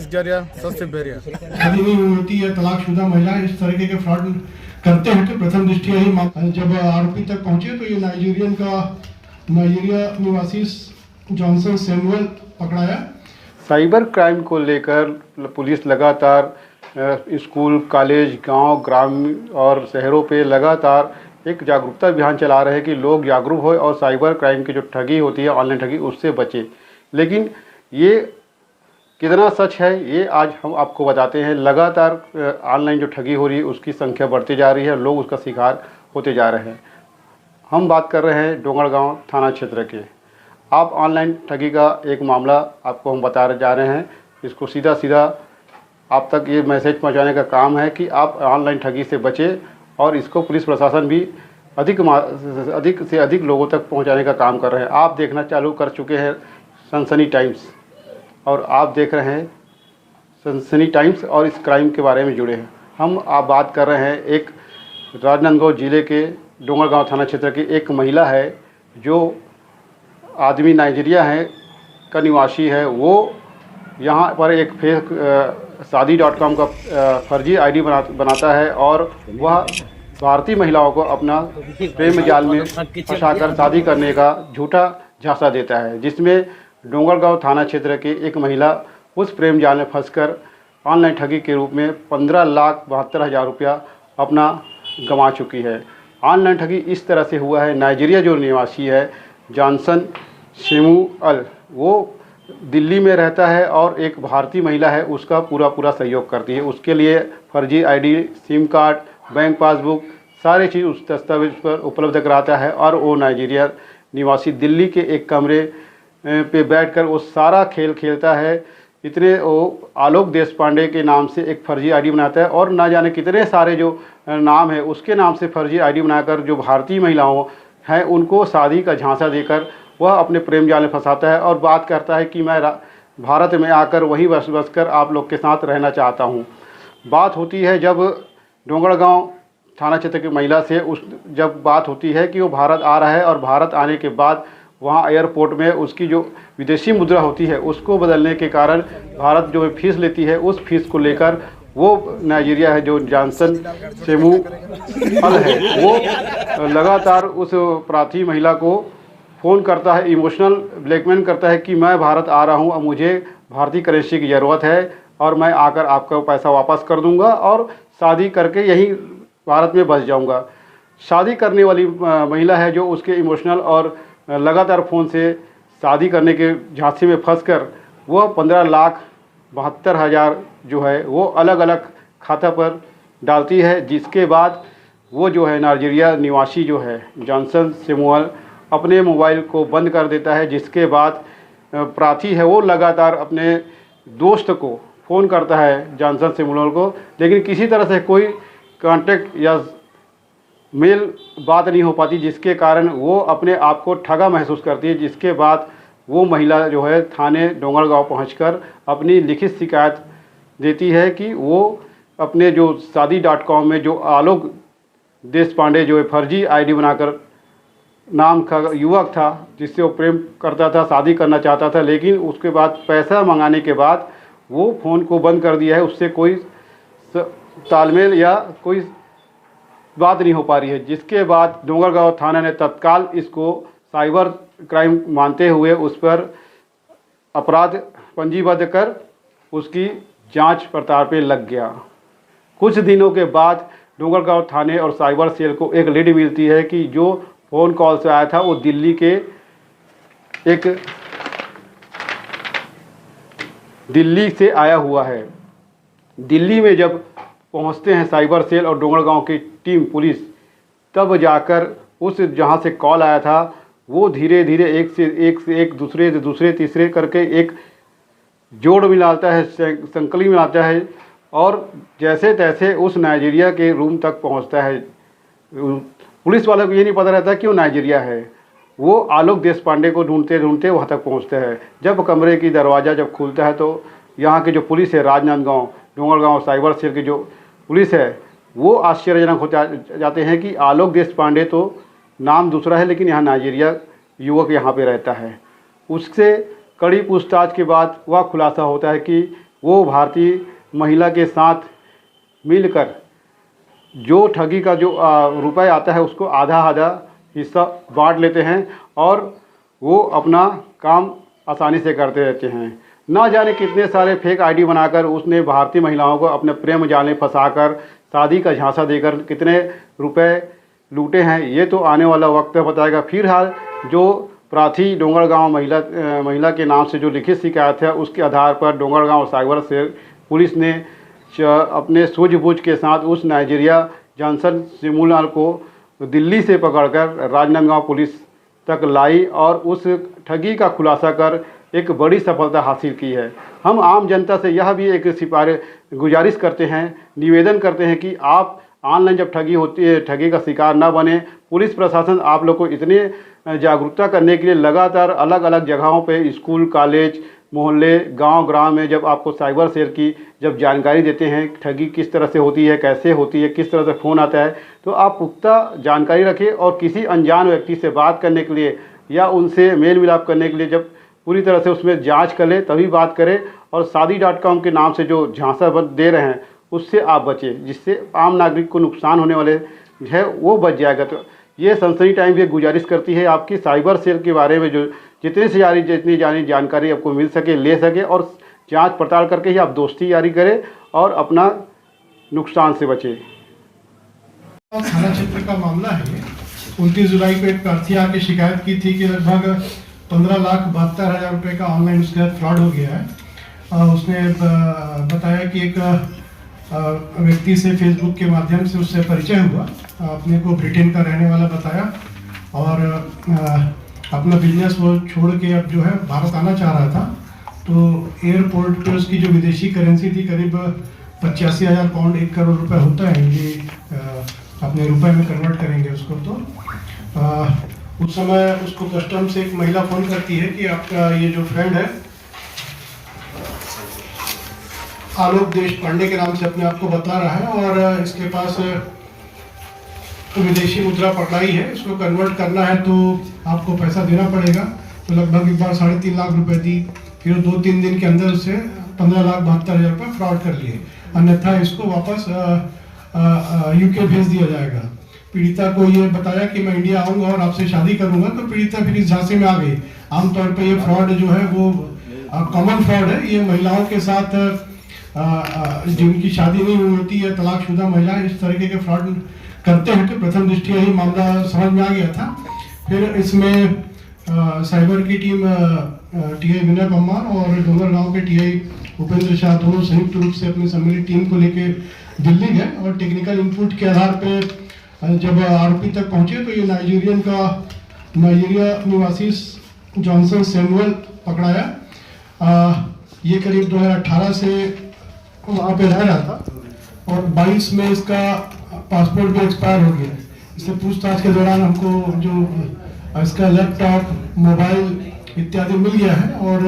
जरिया सबसे बेरिया शादी नहीं होती है, तलाकशुदा महिला इस तरीके के फ्रॉड करते हैं। तो प्रथम दृष्टया ही जब आरोपी तक पहुंचे तो ये नाइजीरिया निवासी जॉनसन सैमुअल पकड़ाया। साइबर क्राइम को लेकर पुलिस लगातार स्कूल, कॉलेज, गांव, ग्राम और शहरों पे लगातार एक जागरूकता अभियान चला रहे हैं कि लोग जागरूक हों और साइबर क्राइम की जो ठगी होती है, ऑनलाइन ठगी, उससे बचें। लेकिन ये कितना सच है ये आज हम आपको बताते हैं। लगातार ऑनलाइन जो ठगी हो रही है उसकी संख्या बढ़ती जा रही है, लोग उसका शिकार होते जा रहे हैं। हम बात कर रहे हैं डोंगरगांव थाना क्षेत्र के। आप ऑनलाइन ठगी का एक मामला आपको हम बता जा रहे हैं। इसको सीधा सीधा आप तक ये मैसेज पहुंचाने का काम है कि आप ऑनलाइन ठगी से बचें और इसको पुलिस प्रशासन भी अधिक से अधिक लोगों तक पहुंचाने का काम कर रहे हैं। आप देखना चालू कर चुके हैं सनसनी टाइम्स और आप देख रहे हैं सनसनी टाइम्स और इस क्राइम के बारे में जुड़े हैं। हम आप बात कर रहे हैं एक राजनांदगांव जिले के डोंगरगांव थाना क्षेत्र की एक महिला है जो आदमी नाइजीरिया है का निवासी है। वो यहाँ पर एक फेक शादी.com का फर्जी आईडी बनाता है और वह भारतीय महिलाओं को अपना प्रेम जाल में फंसाकर शादी करने का झूठा झांसा देता है, जिसमें डोंगरगांव थाना क्षेत्र की एक महिला उस प्रेम जाल में फंसकर ऑनलाइन ठगी के रूप में 15,72,000 रुपया अपना गंवा चुकी है। ऑनलाइन ठगी इस तरह से हुआ है। नाइजीरिया जो निवासी है जॉनसन सैमुअल, वो दिल्ली में रहता है और एक भारतीय महिला है उसका पूरा सहयोग करती है। उसके लिए फर्जी ID, SIM card, bank passbook सारे चीज़ उस दस्तावेज पर उपलब्ध कराता है और वो नाइजीरिया निवासी दिल्ली के एक कमरे पे बैठकर वो सारा खेल खेलता है। इतने वो आलोक देशपांडे के नाम से एक फर्जी आईडी बनाता है और ना जाने कितने सारे जो नाम है उसके नाम से फर्जी आईडी बनाकर जो भारतीय महिलाओं हैं उनको शादी का झांसा देकर वह अपने प्रेम जाल में फंसाता है और बात करता है कि मैं भारत में आकर वहीं बस कर आप लोग के साथ रहना चाहता हूं। बात होती है जब डोंगरगांव थाना क्षेत्र की महिला से जब बात होती है कि वो भारत आ रहा है और भारत आने के बाद वहाँ एयरपोर्ट में उसकी जो विदेशी मुद्रा होती है उसको बदलने के कारण भारत जो फीस लेती है उस फीस को लेकर वो नाइजीरिया है जो जॉनसन सैमुअल है वो लगातार उस प्रार्थी महिला को फ़ोन करता है, इमोशनल ब्लैकमेल करता है कि मैं भारत आ रहा हूँ और मुझे भारतीय करेंसी की ज़रूरत है और मैं आकर आपका पैसा वापस कर दूंगा और शादी करके यहीं भारत में बस जाऊंगा। शादी करने वाली महिला है जो उसके इमोशनल और लगातार फ़ोन से शादी करने के झांसे में फंसकर वह 15,72,000 जो है वो अलग अलग खाता पर डालती है, जिसके बाद वो जो है नाइजीरिया निवासी जो है जॉनसन सैमुअल अपने मोबाइल को बंद कर देता है। जिसके बाद प्रार्थी है वो लगातार अपने दोस्त को फ़ोन करता है जॉनसन सैमुअल को, लेकिन किसी तरह से कोई कांटेक्ट या मेल बात नहीं हो पाती, जिसके कारण वो अपने आप को ठगा महसूस करती है। जिसके बाद वो महिला जो है थाने डोंगरगांव पहुंचकर अपनी लिखित शिकायत देती है कि वो अपने जो शादी.com में जो आलोक देशपांडे जो फर्जी आईडी बनाकर नाम का युवक था जिससे वो प्रेम करता था, शादी करना चाहता था, लेकिन उसके बाद पैसा मंगाने के बाद वो फ़ोन को बंद कर दिया है। उससे कोई तालमेल या कोई बात नहीं हो पा रही है। जिसके बाद डोंगरगांव थाना ने तत्काल इसको साइबर क्राइम मानते हुए उस पर अपराध पंजीबद्ध कर उसकी जांच पड़ताल पे लग गया। कुछ दिनों के बाद डोंगरगांव थाने और साइबर सेल को एक लीड मिलती है कि जो फ़ोन कॉल से आया था वो दिल्ली से आया हुआ है। दिल्ली में जब पहुंचते हैं साइबर सेल और डोंगरगांव की टीम पुलिस, तब जाकर उस जहां से कॉल आया था वो धीरे धीरे एक से एक दूसरे से दूसरे तीसरे करके एक जोड़ मिलाता है, संकली मिलाता है और जैसे तैसे उस नाइजीरिया के रूम तक पहुंचता है। पुलिस वालों को ये नहीं पता रहता कि वो नाइजीरिया है। वो आलोक देशपांडे को ढूंढते ढूंढते वहाँ तक पहुँचता है। जब कमरे की दरवाज़ा जब खुलता है तो यहाँ की जो पुलिस है राजनांदगांव डोंगरगांव साइबर सेल की जो पुलिस है वो आश्चर्यजनक हो जाते हैं कि आलोक देशपांडे तो नाम दूसरा है लेकिन यहाँ नाइजीरिया युवक यहाँ पे रहता है। उससे कड़ी पूछताछ के बाद वह खुलासा होता है कि वो भारतीय महिला के साथ मिलकर जो ठगी का जो रुपए आता है उसको आधा आधा हिस्सा बांट लेते हैं और वो अपना काम आसानी से करते रहते हैं। ना जाने कितने सारे फेक आईडी बनाकर उसने भारतीय महिलाओं को अपने प्रेम जाल में फंसाकर शादी का झांसा देकर कितने रुपए लूटे हैं, ये तो आने वाला वक्त बताएगा। फिलहाल जो प्रार्थी डोंगरगांव महिला के नाम से जो लिखित शिकायत है उसके आधार पर डोंगरगांव साइबर सेल पुलिस ने अपने सूझबूझ के साथ उस नाइजीरिया जॉनसन सिमुलाल को दिल्ली से पकड़कर राजनांदगांव पुलिस तक लाई और उस ठगी का खुलासा कर एक बड़ी सफलता हासिल की है। हम आम जनता से यह भी एक गुजारिश करते हैं, निवेदन करते हैं कि आप ऑनलाइन जब ठगी होती है ठगी का शिकार ना बने। पुलिस प्रशासन आप लोग को इतने जागरूकता करने के लिए लगातार अलग अलग जगहों पे स्कूल, कॉलेज, मोहल्ले, गांव ग्राम में जब आपको साइबर सेल की जब जानकारी देते हैं ठगी किस तरह से होती है, कैसे होती है, किस तरह से फ़ोन आता है, तो आप पुख्ता जानकारी रखें और किसी अनजान व्यक्ति से बात करने के लिए या उनसे मेल मिलाप करने के लिए जब पूरी तरह से उसमें जांच कर लें तभी बात करें। और शादी.com के नाम से जो झांसा दे रहे हैं उससे आप बचें, जिससे आम नागरिक को नुकसान होने वाले है वो बच जाएगा। तो ये सनसनी टाइम भी गुजारिश करती है आपकी साइबर सेल के बारे में जो जितनी जानकारी आपको मिल सके ले सके और जांच पड़ताल करके ही आप दोस्ती जारी करें और अपना नुकसान से बचें। थाना क्षेत्र का मामला है। 29 जुलाई को एक प्रार्थी आके शिकायत की थी कि लगभग 15,72,000 रुपये का ऑनलाइन उसके साथ फ्रॉड हो गया है। उसने बताया कि एक व्यक्ति से फेसबुक के माध्यम से उससे परिचय हुआ, अपने को ब्रिटेन का रहने वाला बताया और अपना बिजनेस वो छोड़ के अब जो है भारत आना चाह रहा था। तो एयरपोर्ट पे उसकी जो विदेशी करेंसी थी करीब 85,000 पाउंड, 1 करोड़ रुपए होता है, ये अपने रुपए में कन्वर्ट करेंगे उसको। तो उस समय उसको कस्टम से एक महिला फ़ोन करती है कि आपका ये जो फ्रेंड है आलोक देश पांडे के नाम से अपने आप को बता रहा है और इसके पास विदेशी मुद्रा पकड़ाई है, इसको कन्वर्ट करना है तो आपको पैसा देना पड़ेगा। तो लगभग एक बार 3.5 लाख रुपए दी, फिर 2-3 दिन के अंदर उससे 15,72,000 रुपये फ्रॉड कर लिए, अन्यथा इसको वापस यूके भेज दिया जाएगा। पीड़िता को ये बताया कि मैं इंडिया आऊँगा और आपसे शादी करूँगा, तो पीड़िता फिर इस झांसे में आ गई। आमतौर पर ये फ्रॉड जो है वो कॉमन फ्रॉड है, ये महिलाओं के साथ जिनकी शादी नहीं हुई होती है, तलाकशुदा महिला इस तरीके के फ्रॉड करते हैं। तो प्रथम दृष्टया ही मामला समझ में आ गया था। फिर इसमें साइबर की टीम टीआई विनय पम्मार और डोंगरगांव के टीआई उपेंद्र शाह दोनों संयुक्त रूप से अपनी सम्मिलित टीम को लेके दिल्ली गए और टेक्निकल इनपुट के आधार पे जब आरोपी तक पहुंचे तो ये नाइजीरिया निवासी जॉनसन सैमुअल पकड़ाया। ये करीब 2018 से वहाँ पे रह रहा था और 22 में इसका पासपोर्ट भी एक्सपायर हो गया। इससे पूछताछ के दौरान हमको जो इसका लैपटॉप, मोबाइल इत्यादि मिल गया है और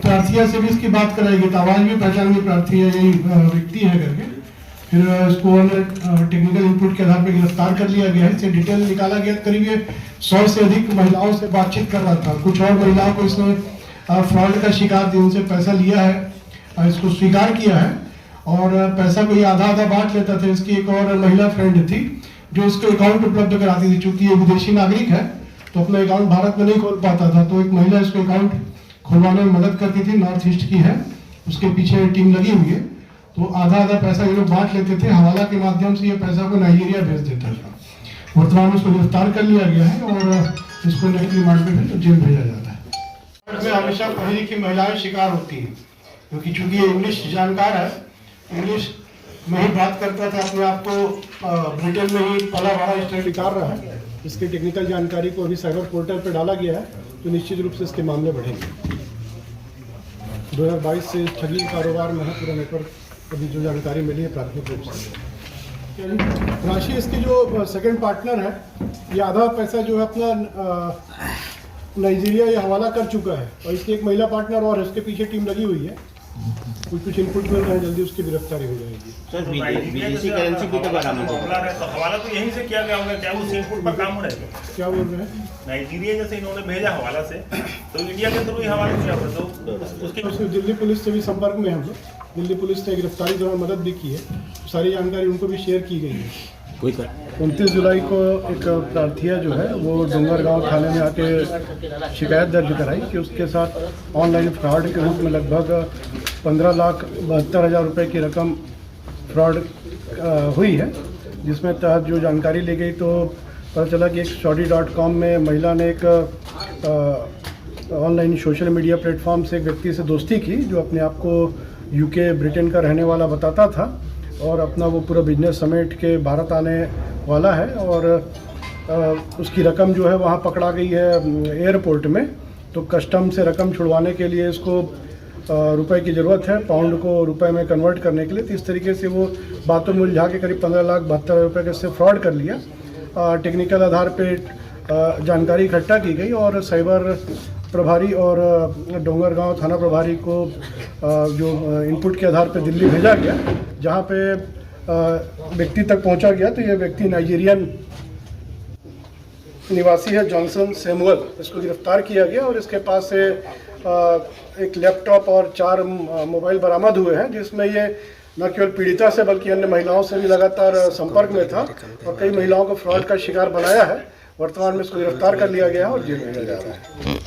प्रार्थिया से भी इसकी बात कराई गई, तो आवाज़ भी पहचान की प्रार्थी है, यही व्यक्ति है करके। फिर इसको टेक्निकल इनपुट के आधार पर गिरफ्तार कर लिया गया है। इससे डिटेल निकाला गया, करीब ये 100 से अधिक महिलाओं से बातचीत कर रहा था। कुछ और महिलाओं को इसने फ्रॉड का शिकार थी, उनसे पैसा लिया है, इसको स्वीकार किया है और पैसा को ये आधा आधा बांट लेता था। इसकी एक और महिला फ्रेंड थी जो इसको अकाउंट उपलब्ध कराती थी। चूंकि ये विदेशी नागरिक है तो अपना अकाउंट भारत में नहीं खोल पाता था, तो एक महिला इसको अकाउंट खुलवाने में मदद करती थी, नॉर्थ ईस्ट की है, उसके पीछे टीम लगी हुई है। तो आधा आधा पैसा ये लोग बांट लेते थे, हवाला के माध्यम से ये पैसा को नाइजीरिया भेज देता था। वर्तमान उसको गिरफ्तार कर लिया गया है और इसको नेक्स्ट रिमांड पे फिर जेल भेजा जाता है। में हमेशा पढ़ी लिखी महिलाएं शिकार होती हैं, क्योंकि चूंकि ये इंग्लिश जानकार है, इंग्लिश में ही बात करता था, अपने आप को ब्रिटेन में ही पला बड़ा स्टैंड निकाल रहा है। इसकी टेक्निकल जानकारी को अभी साइबर पोर्टल पर डाला गया है, तो निश्चित रूप से इसके मामले बढ़ेंगे। 2022 से ठगी कारोबार में है पूरा नेटवर्क, अभी जो जानकारी मिली है प्राथमिक रूप से। राशि इसकी जो सेकंड पार्टनर है, ये आधा पैसा जो है अपना नाइजीरिया ये हवाला कर चुका है और इसकी एक महिला पार्टनर और इसके पीछे टीम लगी हुई है, कुछ इनपुट मिल रहे हैं, जल्दी उसकी गिरफ्तारी हो जाएगी। सर विदेशी करेंसी भी तो बरामद हो गई। तो हवाला तो यहीं से किया गया होगा, क्या उस इनपुट पर काम हो रहा है? क्या बोल रहे हैं? नाइजीरिया जैसे इन्होंने भेजा हवाला से, तो इंडिया के थ्रू ही हवाला किया हुआ, तो उसकी उसमें दिल्ली पुलिस से भी संपर्क में हम लोग, दिल्ली पुलिस ने गिरफ्तारी दौरान मदद भी की है, सारी जानकारी उनको भी शेयर की गई है। 29 जुलाई को एक प्रार्थिया जो है वो डोंगरगांव थाने में आके शिकायत दर्ज कराई कि उसके साथ ऑनलाइन फ्रॉड के रूप में लगभग 15,72,000 रुपये की रकम फ्रॉड हुई है, जिसमें तहत जो जानकारी ली गई तो पता चला कि एक Saudi.com में महिला ने एक ऑनलाइन सोशल मीडिया प्लेटफॉर्म से एक व्यक्ति से दोस्ती की जो अपने आप को यूके ब्रिटेन का रहने वाला बताता था और अपना वो पूरा बिजनेस समेट के भारत आने वाला है, और उसकी रकम जो है वहाँ पकड़ा गई है एयरपोर्ट में। तो कस्टम से रकम छुड़वाने के लिए इसको रुपए की ज़रूरत है, पाउंड को रुपए में कन्वर्ट करने के लिए। तो इस तरीके से वो बातों में उलझा के करीब 15,72,000 रुपये के से फ्रॉड कर लिया। टेक्निकल आधार पे जानकारी इकट्ठा की गई और साइबर प्रभारी और डोंगरगांव थाना प्रभारी को जो इनपुट के आधार पर दिल्ली भेजा गया, जहां पे व्यक्ति तक पहुंचा गया तो ये व्यक्ति नाइजीरियन निवासी है, जॉनसन सैमुअल। इसको गिरफ्तार किया गया और इसके पास से एक लैपटॉप और 4 मोबाइल बरामद हुए हैं, जिसमें ये न केवल पीड़िता से बल्कि अन्य महिलाओं से भी लगातार संपर्क में था और कई महिलाओं को फ्रॉड का शिकार बनाया है। वर्तमान में इसको गिरफ्तार कर लिया गया है और जेल भेजा जा रहा है।